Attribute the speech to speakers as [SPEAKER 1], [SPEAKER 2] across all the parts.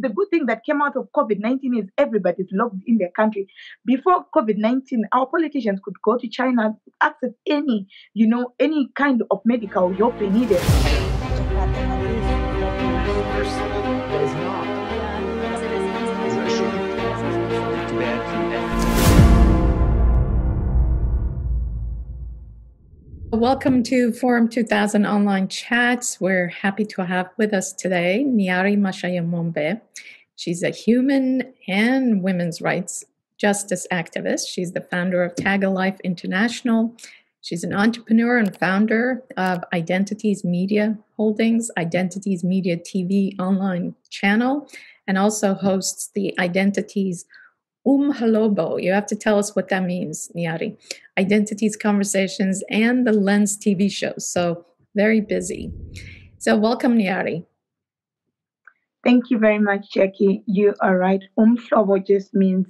[SPEAKER 1] the good thing that came out of COVID-19 is everybody's locked in their country. Before COVID-19, our politicians could go to China, access any, any kind of medical help they needed.
[SPEAKER 2] Welcome to Forum 2000 Online Chats. We're happy to have with us today Nyaradzo Mashayamombe. She's a human and women's rights justice activist. She's the founder of Tag a Life International. She's an entrepreneur and founder of Identities Media Holdings, Identities Media TV online channel, and also hosts the Identities Halobo. You have to tell us what that means, Nyari. Identities, Conversations, and the Lens TV show. So very busy. So welcome, Nyari.
[SPEAKER 1] Thank you very much, Jackie. You are right. Halobo just means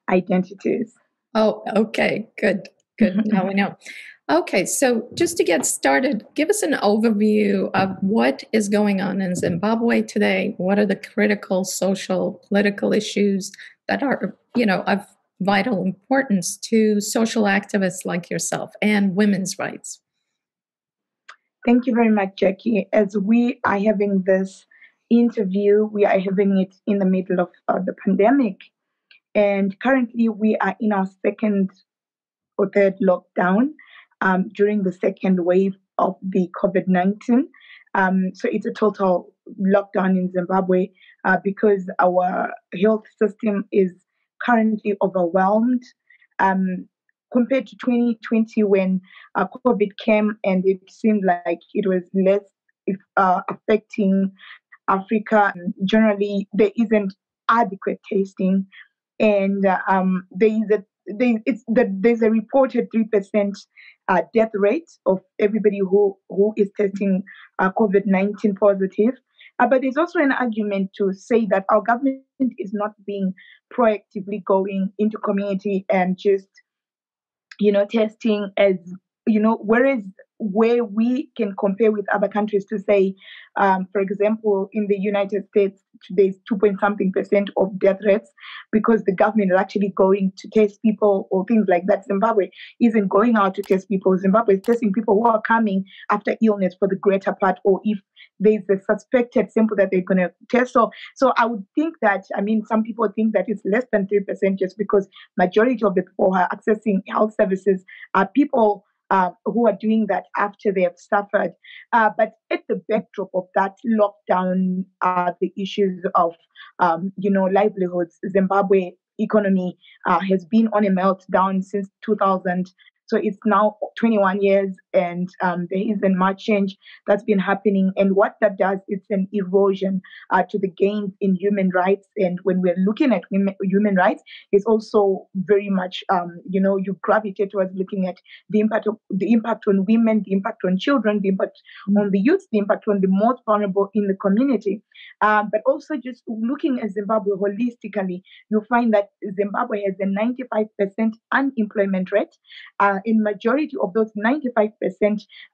[SPEAKER 1] identities.
[SPEAKER 2] Oh, okay. Good. Now we know. Okay, so just to get started, give us an overview of what is going on in Zimbabwe today. What are the critical social, political issues that are, of vital importance to social activists like yourself and women's rights?
[SPEAKER 1] Thank you very much, Jackie. As we are having this interview, we are having it in the middle of the pandemic. And currently we are in our second or third lockdown during the second wave of the COVID-19. So it's a total lockdown in Zimbabwe because our health system is currently overwhelmed. Compared to 2020 when COVID came and it seemed like it was less affecting Africa. Generally, there isn't adequate testing, and there's a reported 3% death rate of everybody who is testing COVID-19 positive. But there's also an argument to say that our government is not being proactively going into community and just, testing as, whereas where we can compare with other countries to say, for example, in the United States, there's 2.something% of death rates because the government is actually going to test people or things like that. Zimbabwe isn't going out to test people. Zimbabwe is testing people who are coming after illness for the greater part, or if there's a suspected sample that they're going to test. So I would think that, some people think that it's less than 3% just because majority of the people who are accessing health services are people who are doing that after they have suffered. But at the backdrop of that lockdown are the issues of, livelihoods. Zimbabwe economy has been on a meltdown since 2000. So it's now 21 years and there isn't much change that's been happening. And what that does, it's an erosion to the gains in human rights. And when we're looking at human rights, it's also very much, you gravitate towards looking at the impact on women, the impact on children, the impact on the youth, the impact on the most vulnerable in the community. But also just looking at Zimbabwe holistically, you'll find that Zimbabwe has a 95% unemployment rate. In majority of those 95%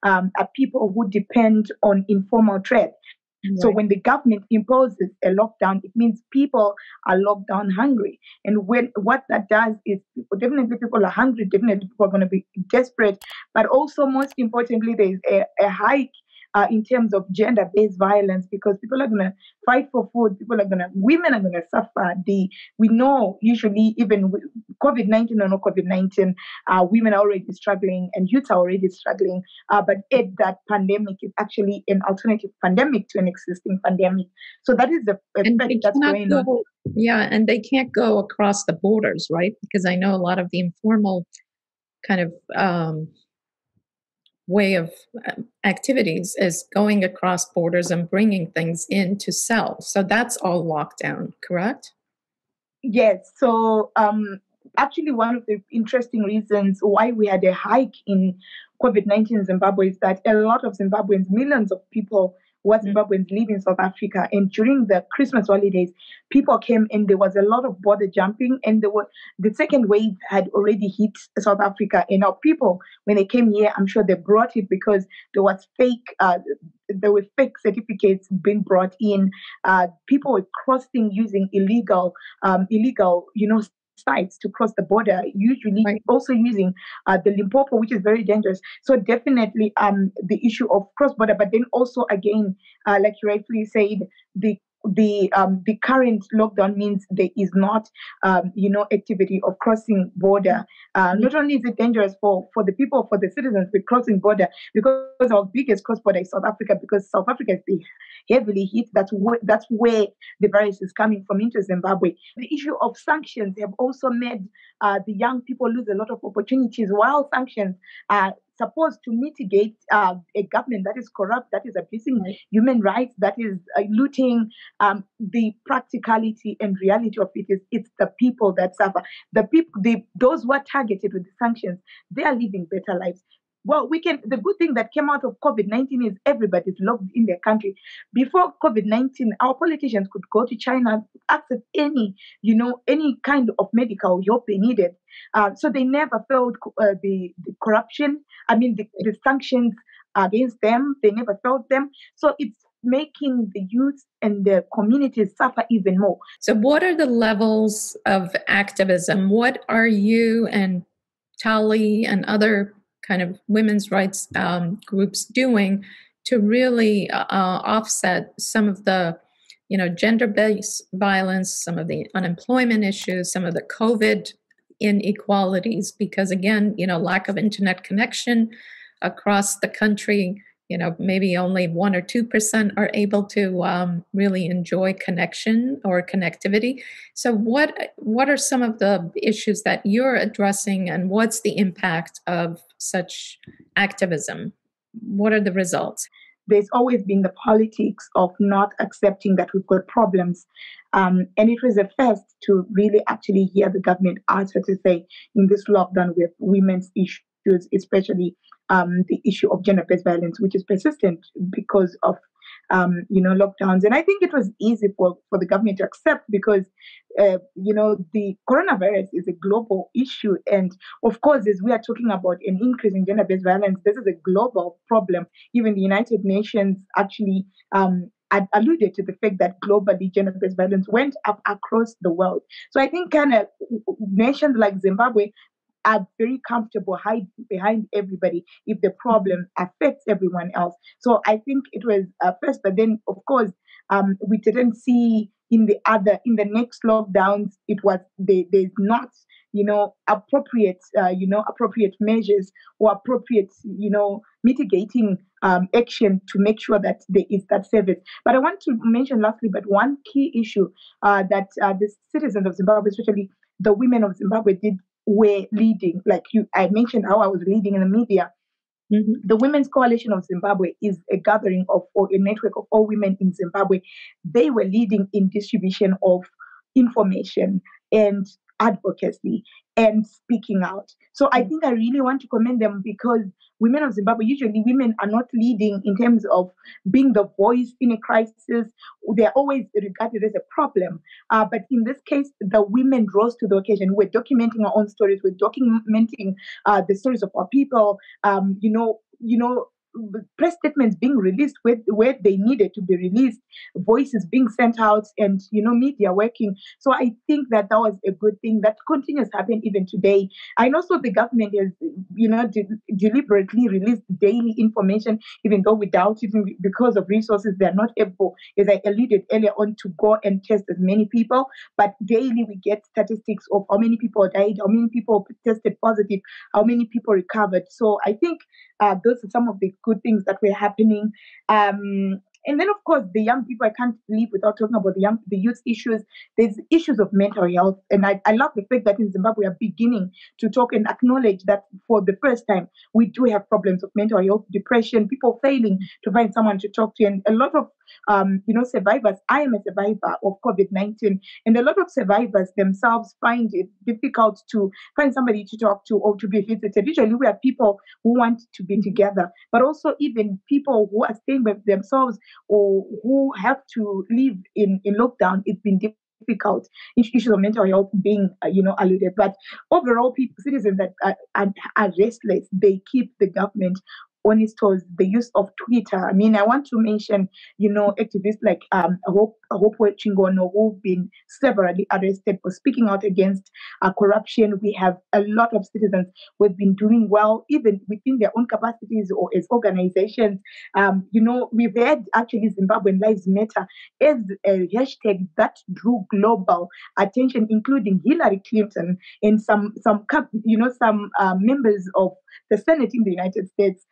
[SPEAKER 1] are people who depend on informal trade. Right. So when the government imposes a lockdown, it means people are lockdown hungry. And what that does is definitely people are hungry, definitely people are going to be desperate. But also, most importantly, there's a hike in terms of gender-based violence because people are going to fight for food. Women are going to suffer. We know usually even with COVID-19 or no COVID-19, women are already struggling and youth are already struggling. But that pandemic is actually an alternative pandemic to an existing pandemic. So that is the effect that's going on.
[SPEAKER 2] Yeah, and they can't go across the borders, right? Because I know a lot of the informal kind of way of activities is going across borders and bringing things in to sell. So that's all locked down, correct?
[SPEAKER 1] Yes. So actually one of the interesting reasons why we had a hike in COVID-19 in Zimbabwe is that a lot of Zimbabweans, millions of people what Zimbabweans live in South Africa. And during the Christmas holidays, people came and there was a lot of border jumping, and the second wave had already hit South Africa. And our people, when they came here, I'm sure they brought it because there were fake certificates being brought in. People were crossing using illegal, sites to cross the border, usually also using the Limpopo, which is very dangerous. So definitely the issue of cross-border, but then also again, like you rightfully said, the current lockdown means there is not, activity of crossing border. Not only is it dangerous for the people, for the citizens with crossing border, because our biggest cross border is South Africa, because South Africa is heavily hit. That's where the virus is coming from into Zimbabwe. The issue of sanctions have also made the young people lose a lot of opportunities, while sanctions are supposed to mitigate a government that is corrupt, that is abusing human rights, that is looting. The practicality and reality of it is it's the people that suffer. Those who are targeted with the sanctions, they are living better lives. Well, the good thing that came out of COVID-19 is everybody's locked in their country. Before COVID-19, our politicians could go to China, access any kind of medical help they needed. So they never felt the corruption. I mean, the sanctions against them, they never felt them. So it's making the youth and the communities suffer even more.
[SPEAKER 2] So what are the levels of activism? What are you and Tali and other kind of women's rights groups doing to really offset some of the, gender-based violence, some of the unemployment issues, some of the COVID inequalities? Because again, lack of internet connection across the country, maybe only 1 or 2% are able to really enjoy connection or connectivity. So what are some of the issues that you're addressing, and what's the impact of such activism? What are the results?
[SPEAKER 1] There's always been the politics of not accepting that we've got problems. And it was a first to really actually hear the government answer to say, in this lockdown with women's issues, especially the issue of gender-based violence, which is persistent because of lockdowns. And I think it was easy for the government to accept because the coronavirus is a global issue. And of course, as we are talking about an increase in gender-based violence, this is a global problem. Even the United Nations actually alluded to the fact that globally gender-based violence went up across the world. So I think kind of nations like Zimbabwe are very comfortable hiding behind everybody if the problem affects everyone else. So I think it was first, but then of course we didn't see in the next lockdowns it was there's not appropriate measures or appropriate mitigating action to make sure that there is that service. But I want to mention lastly, but one key issue that the citizens of Zimbabwe, especially the women of Zimbabwe, were leading. Like I mentioned how I was leading in the media. Mm-hmm. The Women's Coalition of Zimbabwe is a gathering or a network of all women in Zimbabwe. They were leading in distribution of information and advocacy and speaking out. So I think I really want to commend them, because women of Zimbabwe, usually women are not leading in terms of being the voice in a crisis. They're always regarded as a problem. But in this case, the women rose to the occasion. We're documenting our own stories. We're documenting the stories of our people. Press statements being released where they needed to be released, voices being sent out, and media working. So I think that was a good thing that continues to happen even today. And also the government has deliberately released daily information, even though without it, because of resources, they're not able, as I alluded earlier on, to go and test as many people. But daily we get statistics of how many people died, how many people tested positive, how many people recovered. So I think those are some of the good things that were happening. And then, of course, the young people, I can't leave without talking about the youth issues. There's issues of mental health. And I love the fact that in Zimbabwe, we are beginning to talk and acknowledge that for the first time, we do have problems of mental health, depression, people failing to find someone to talk to. And a lot of survivors. I am a survivor of COVID-19, and a lot of survivors themselves find it difficult to find somebody to talk to or to be visited. Usually we are people who want to be together, but also even people who are staying with themselves or who have to live in lockdown. It's been difficult. Issues of mental health being alluded, but overall citizens that are restless, they keep the government on its toes. The use of Twitter. I mean, I want to mention, activists like Hope Chingono, who've been severally arrested for speaking out against corruption. We have a lot of citizens who've been doing well, even within their own capacities or as organizations. We've had actually Zimbabwean Lives Matter as a hashtag that drew global attention, including Hillary Clinton and some members of the Senate in the United States,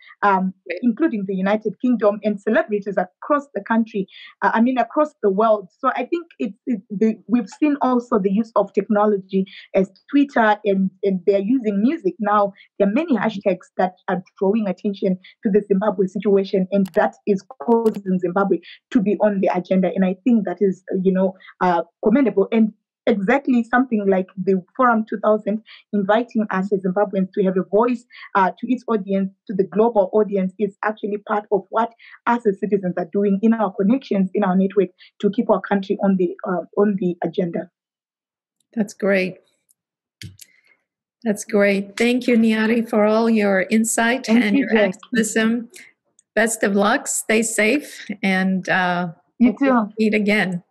[SPEAKER 1] including the United Kingdom, and celebrities across the country, across the world. So I think we've seen also the use of technology as Twitter, and they're using music now. There are many hashtags that are drawing attention to the Zimbabwe situation, and that is causing Zimbabwe to be on the agenda. And I think that is, commendable. And exactly something like the Forum 2000 inviting us as Zimbabweans to have a voice to its audience, to the global audience, is actually part of what us as citizens are doing in our connections, in our network, to keep our country on the agenda.
[SPEAKER 2] That's great. That's great. Thank you, Nyari, for all your insight and your activism. Best of luck. Stay safe, and
[SPEAKER 1] you too.
[SPEAKER 2] Meet again.